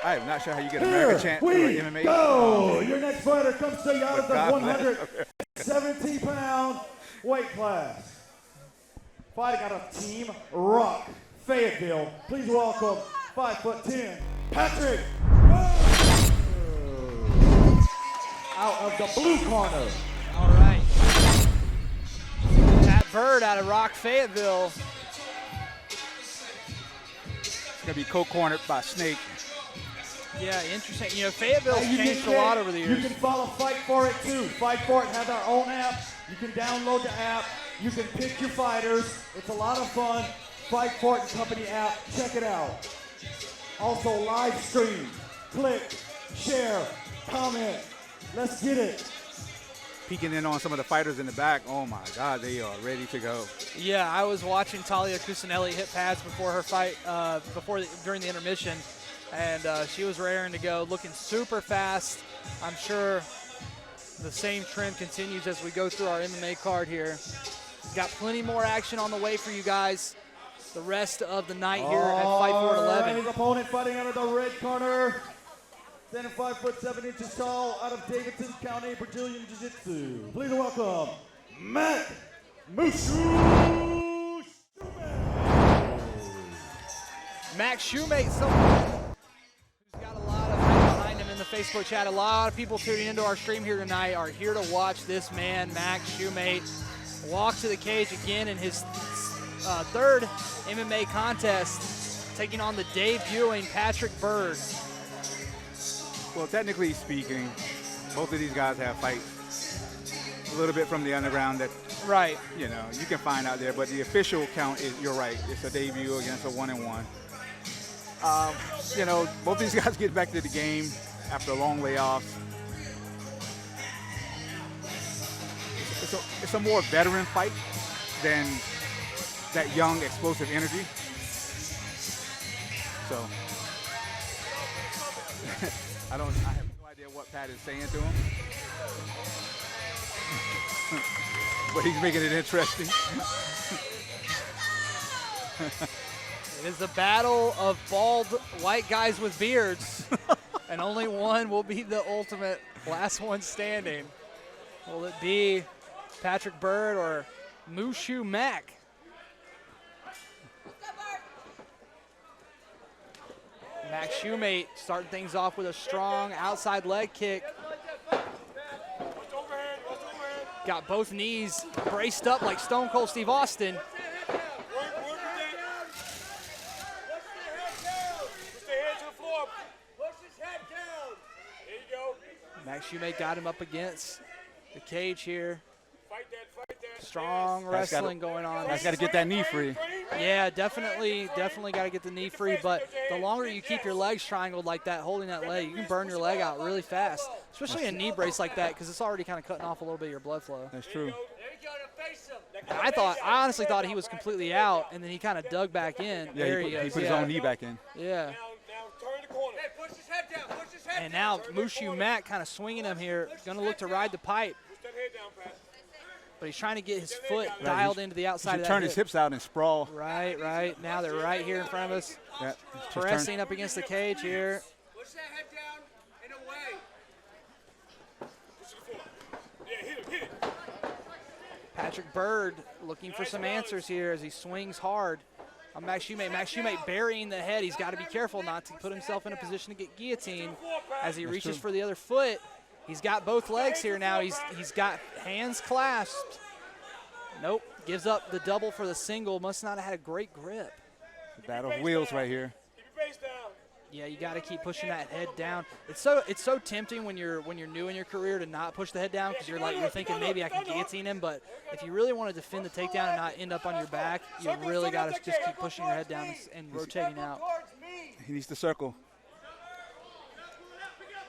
I am not sure how you get America champ for MMA. Go! Your next fighter comes to you out of the 117-pound weight class. Fighting out of Team Rock, Fayetteville. Please welcome 5'10", Patrick Bird. Out of the blue corner. All right. Pat Bird out of Rock, Fayetteville. It's going to be co-cornered by Snake. Yeah, interesting. You know, Fayetteville's changed a lot over the years. You can follow Fight For It too. Fight For It has our own app. You can download the app. You can pick your fighters. It's a lot of fun. Fight For It Company app. Check it out. Also live stream. Click, share, comment. Let's get it. Peeking in on some of the fighters in the back. Oh my God, they are ready to go. Yeah, I was watching Talia Cusinelli hit pads before her fight, during the intermission. And she was raring to go, looking super fast. I'm sure the same trend continues as we go through our MMA card here. Got plenty more action on the way for you guys the rest of the night here at Fight For It 11. His opponent fighting out of the red corner, standing 5'7" tall, out of Davidson County, Brazilian Jiu-Jitsu. Please welcome Matt Mushu. Max Shumate, someone who's got a lot of hype behind him in the Facebook chat. A lot of people tuning into our stream here tonight are here to watch this man, Max Shumate, walk to the cage again in his third MMA contest, taking on the debuting Patrick Bird. Well, technically speaking, both of these guys have fights a little bit from the underground that, right, you know, you can find out there. But the official count is, you're right, it's a debut against a 1-1. You know, both these guys get back to the game after a long layoff. It's a more veteran fight than that young, explosive energy. So, I have no idea what Pat is saying to him. But he's making it interesting. It is a battle of bald white guys with beards, and only one will be the ultimate last one standing. Will it be Patrick Bird or Mushu Mack? Max Shumate starting things off with a strong outside leg kick. Got both knees braced up like Stone Cold Steve Austin. Max Shumate got him up against the cage here. Strong wrestling going on. He's got to get that knee free. Yeah, definitely got to get the knee free. But the longer you keep your legs triangled like that, holding that leg, you can burn your leg out really fast, especially a knee brace like that, because it's already kind of cutting off a little bit of your blood flow. That's true. And I honestly thought he was completely out, and then he kind of dug back in. Yeah, there he is. put his own knee back in. Yeah. And now Mushu Mack kind of swinging him here. Going to look to ride the pipe. But he's trying to get his foot dialed into the outside of that turn his hips out and sprawl. Right. Now they're right here in front of us. Yeah, pressing up against the cage here. Push that head down and away. Hit it. Patrick Bird looking for some answers here as he swings hard on Max Shumate. Max Shumate burying the head. He's got to be careful not to put himself in a position to get guillotined as he reaches for the other foot. He's got both legs here now. He's got hands clasped. Nope. Gives up the double for the single. Must not have had a great grip. The battle of wheels right here. Yeah, you got to keep pushing that head down. It's so tempting when you're new in your career to not push the head down, because you're thinking maybe I can guillotine him. But if you really want to defend the takedown and not end up on your back, you really got to just keep pushing your head down and rotating out. He needs to circle.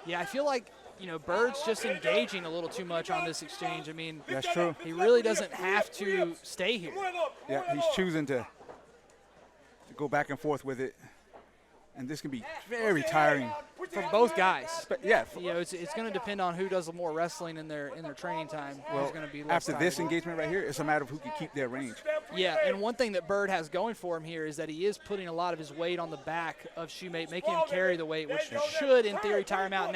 Yeah, I feel like, you know, Bird's just engaging a little too much on this exchange. I mean, that's true. He really doesn't have to stay here. Yeah, he's choosing to go back and forth with it. And this can be very tiring. for both guys. But yeah. You know, it's going to depend on who does more wrestling in their training time. Well, Who's going to be less after this tired. engagement right here, it's a matter of who can keep their range. Yeah, and one thing that Bird has going for him here is that he is putting a lot of his weight on the back of Shumate, making him carry the weight, which should, in theory, tire him out.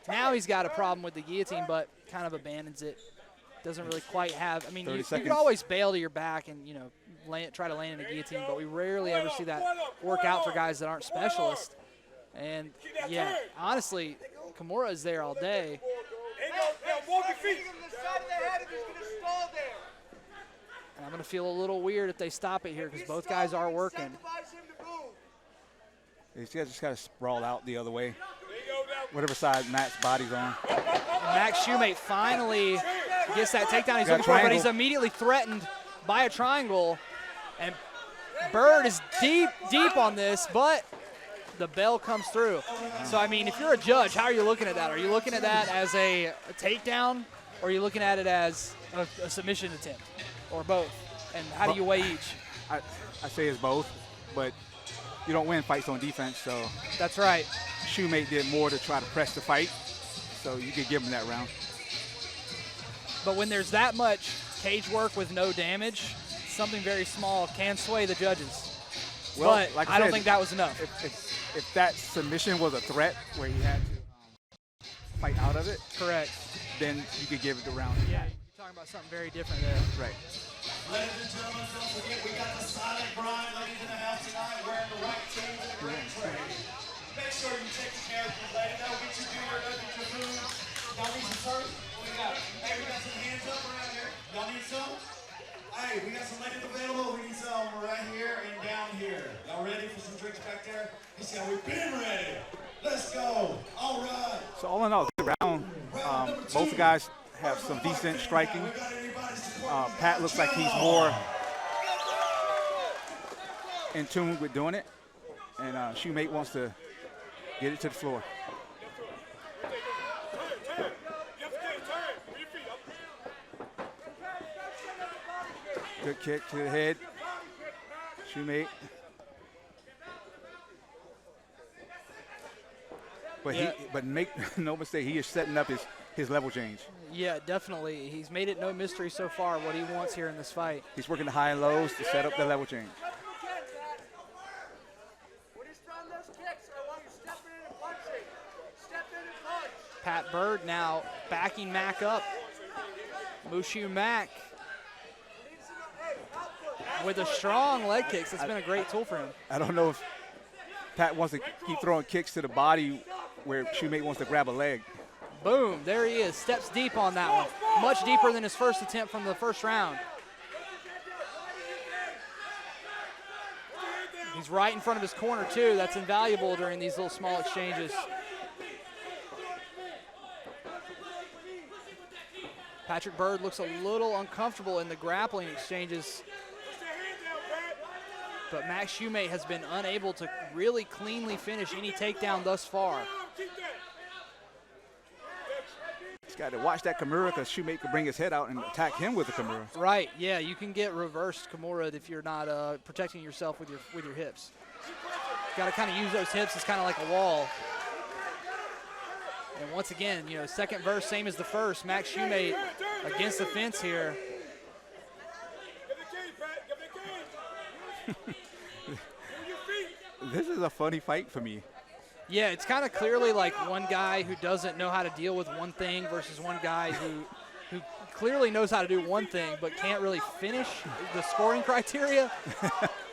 Now he's got a problem with the guillotine, but kind of abandons it. Doesn't really quite have. I mean, you could always bail to your back and, you know, try to land in a guillotine, but we rarely ever see that work out for guys that aren't specialists. And, yeah, honestly, Kimura is there all day. And I'm going to feel a little weird if they stop it here because both guys are working. He's just got to sprawl out the other way, whatever side Matt's body's on. And Max Shumate finally gets that takedown he's looking for, but he's immediately threatened by a triangle. And Bird is deep on this, but the bell comes through. So, I mean, if you're a judge, how are you looking at that? Are you looking at that as a takedown, or are you looking at it as a submission attempt, or both? And how do you weigh each? I say it's both, but you don't win fights on defense, so. That's right. Shumate did more to try to press the fight, so you could give him that round. But when there's that much cage work with no damage, something very small can sway the judges. Well, but like I don't think that was enough. If that submission was a threat where he had to fight out of it, correct, then you could give it the round. Yeah, you're talking about something very different there. Right. Ladies and gentlemen, don't forget we got the silent grind ladies in the house tonight wearing the white tees and the green trays. Make sure you take care of your lady. That'll get you dinner, that'll get your food. Y'all need some service? What we got? Hey, we got some hands up around here. Y'all need some? Hey, we got some ladies available. We need some right here and down here. Y'all ready for some drinks back there? You see how we've been ready. Let's go. All right. So all in all, good round. Both guys have some decent striking. Pat looks like he's more in tune with doing it, and Shumate wants to get it to the floor. Good kick to the head. Shumate. But make no mistake, he is setting up his level change. Yeah, definitely. He's made it no mystery so far what he wants here in this fight. He's working the high and lows to set up the level change. When he's throwing those kicks, I want you stepping in and punching. Step in and punch. Pat Bird now backing Mac up. Mushu Mac with a strong leg kicks. It's been a great tool for him. I don't know if Pat wants to keep throwing kicks to the body where Shumate wants to grab a leg. Boom, there he is, steps deep on that one. Much deeper than his first attempt from the first round. He's right in front of his corner too. That's invaluable during these little small exchanges. Patrick Bird looks a little uncomfortable in the grappling exchanges. But Max Shumate has been unable to really cleanly finish any takedown thus far. He's got to watch that Kimura because Shumate could bring his head out and attack him with the Kimura. Right, yeah, you can get reversed Kimura if you're not protecting yourself with your hips. Got to kind of use those hips as kind of like a wall. And once again, you know, second verse, same as the first. Max Shumate against the fence here. This is a funny fight for me. Yeah, it's kind of clearly like one guy who doesn't know how to deal with one thing versus one guy who clearly knows how to do one thing but can't really finish the scoring criteria.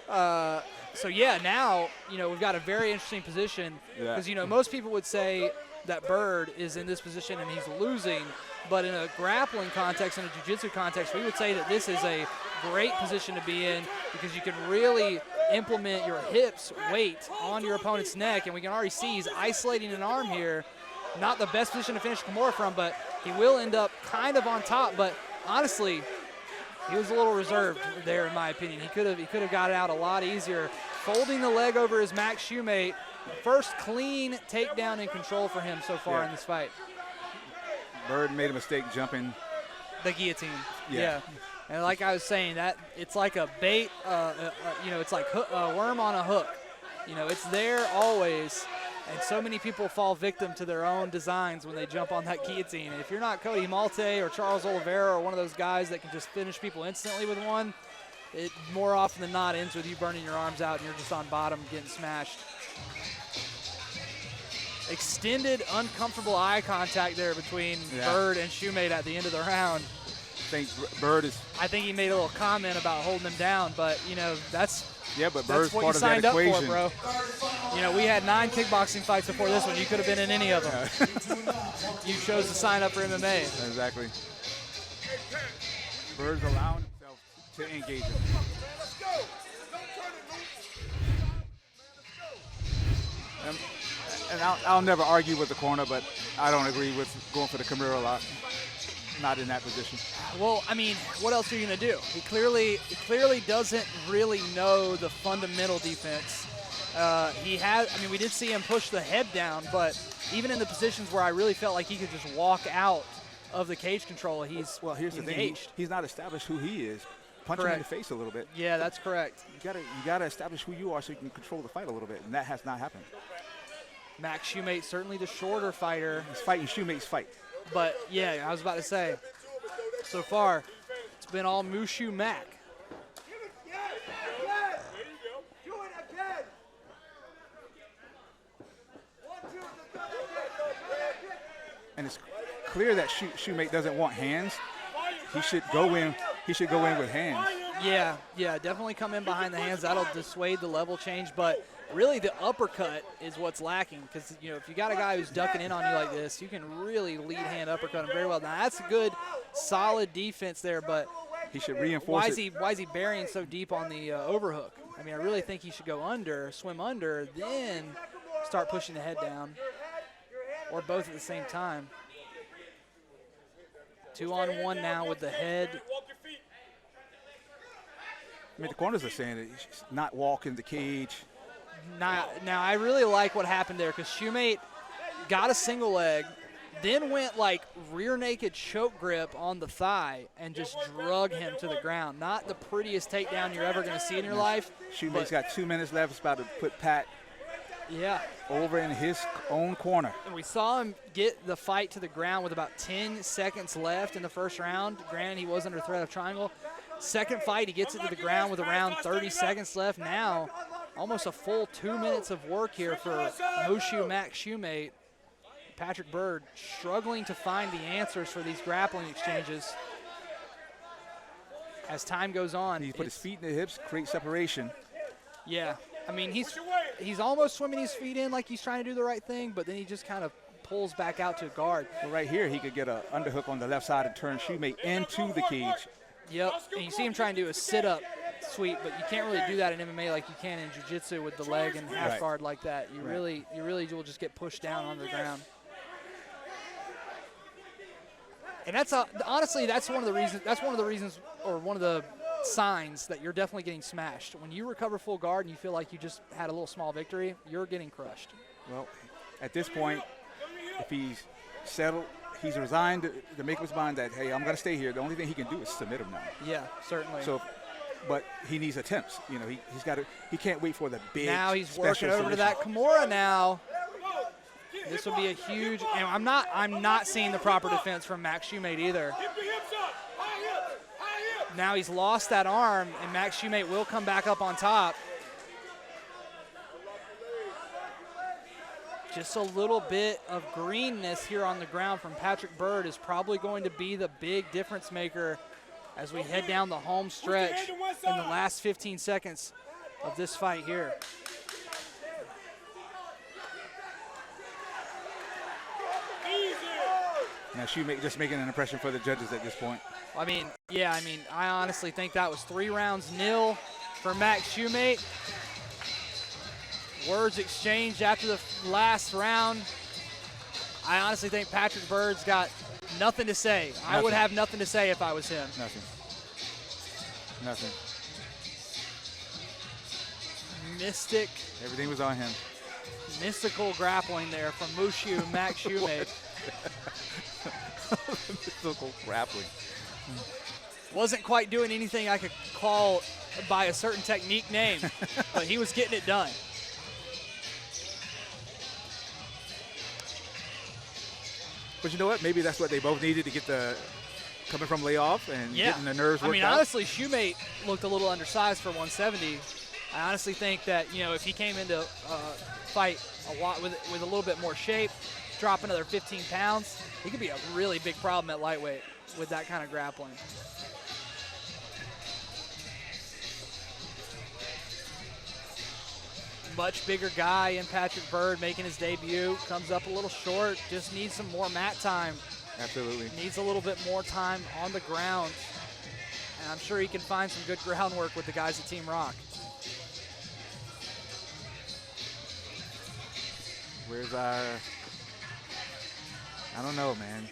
So yeah, now, you know, we've got a very interesting position because, you know, most people would say that Bird is in this position and he's losing, but in a grappling context, in a jiu-jitsu context, we would say that this is a great position to be in because you can really implement your hips weight on your opponent's neck, and we can already see he's isolating an arm here. Not the best position to finish Kimura from, but he will end up kind of on top. But honestly, he was a little reserved there, in my opinion. He could have got it out a lot easier. Folding the leg over his Max Shumate. First clean takedown and control for him so far in this fight. Bird made a mistake jumping the guillotine. Yeah. And like I was saying, that it's like a bait, you know, it's like a worm on a hook. You know, it's there always. And so many people fall victim to their own designs when they jump on that guillotine. If you're not Cody Malte or Charles Oliveira or one of those guys that can just finish people instantly with one, it more often than not ends with you burning your arms out and you're just on bottom getting smashed. Extended, uncomfortable eye contact there between Bird and Shumate at the end of the round. I think he made a little comment about holding him down, but you know that's Bird's what part you of that signed up equation. for, bro. You know, we had 9 kickboxing fights before this one. You could have been in any of them. You chose to sign up for MMA. Exactly. Bird's allowing himself to engage him. And I'll never argue with the corner, but I don't agree with going for the Kimura lock. Not in that position. Well, I mean, what else are you going to do? He clearly doesn't really know the fundamental defense. We did see him push the head down, but even in the positions where I really felt like he could just walk out of the cage control, he's here's engaged. The thing. He's not established who he is. Punch him in the face a little bit. Yeah, that's correct. You gotta establish who you are so you can control the fight a little bit, and that has not happened. Max Shumate, certainly the shorter fighter. He's fighting Shumate's fight. But, yeah, I was about to say, so far, it's been all Mushu Mac. And it's clear that Shumate doesn't want hands. He should go in with hands. Yeah, definitely come in behind the hands. That'll dissuade the level change, but really the uppercut is what's lacking because, you know, if you got a guy who's ducking in on you like this, you can really lead hand uppercut him very well. Now, that's a good, solid defense there, but he should reinforce why is he burying so deep on the overhook? I mean, I really think he should go under, swim under, then start pushing the head down, or both at the same time. 2-on-1 now with the head. I mean, the corners are saying that he's not walking the cage. Now, I really like what happened there because Shumate got a single leg, then went like rear naked choke grip on the thigh and just drug him to the ground. Not the prettiest takedown you're ever going to see in your life. Shumate's got 2 minutes left. He's about to put Pat over in his own corner. And we saw him get the fight to the ground with about 10 seconds left in the first round. Granted, he was under threat of triangle. Second fight, he gets it to the ground with around 30 seconds left. Now, almost a full 2 minutes of work here for Mushu Max Shumate. Patrick Bird struggling to find the answers for these grappling exchanges. As time goes on, he put his feet in the hips, create separation. Yeah, I mean, he's almost swimming his feet in like he's trying to do the right thing, but then he just kind of pulls back out to guard. Well, right here, he could get an underhook on the left side and turn Shumate into the cage. Yep, and you see him trying to do a sit-up sweep, but you can't really do that in MMA like you can in jiu-jitsu with the leg and half guard like that. You really will just get pushed down on the ground. And that's honestly, that's one of the reasons, or one of the signs that you're definitely getting smashed. When you recover full guard and you feel like you just had a little small victory, you're getting crushed. Well, at this point, if he's settled, he's resigned to make up his mind that, hey, I'm going to stay here. The only thing he can do is submit him now. Yeah, certainly. So, but he needs attempts. You know, he can't wait for the big. Now he's working over to that Kimura now. This would be a huge, and I'm not seeing the proper defense from Max Shumate either. Now he's lost that arm, and Max Shumate will come back up on top. Just a little bit of greenness here on the ground from Patrick Bird is probably going to be the big difference maker as we head down the home stretch in the last 15 seconds of this fight here. Now Shumate just making an impression for the judges at this point. I mean, I honestly think that was 3 rounds nil for Max Shumate. Words exchanged after the last round. I honestly think Patrick Bird's got nothing to say. Nothing. I would have nothing to say if I was him. Nothing. Mystic. Everything was on him. Mystical grappling there from Mushu Max Shumate. Mystical grappling. Wasn't quite doing anything I could call by a certain technique name, but he was getting it done. But you know what? Maybe that's what they both needed to get the coming from layoff and Yeah. getting the nerves worked I mean, out. honestly, Shumate looked a little undersized for 170. I honestly think that, you know, if he came into fight a lot with a little bit more shape, drop another 15 pounds, he could be a really big problem at lightweight with that kind of grappling. Much bigger guy in Patrick Byrd making his debut. Comes up a little short, just needs some more mat time. Absolutely. Needs a little bit more time on the ground. And I'm sure he can find some good groundwork with the guys at Team Rock. Where's our, I don't know, man.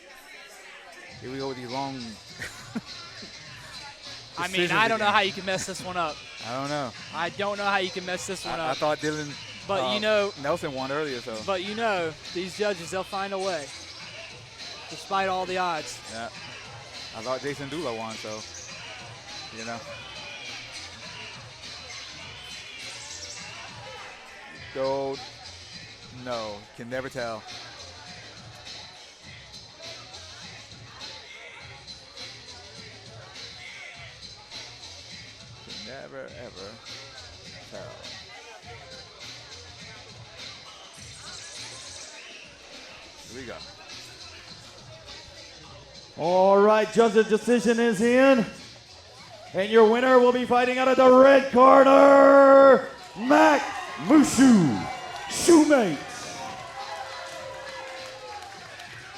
Here we go with these long I mean, I don't know how you can mess this one up. I don't know. I don't know how you can mess this one I up. thought Dylan But you know, Nelson won earlier, so. but you know, these judges, they'll find a way, despite all the odds. Yeah. I thought Jason Dula won, so, you know. Gold. No, can never tell. Can never, ever tell. Here we go. All right, judge's decision is in. And your winner will be fighting out of the red corner, Mac Mushu Shumate.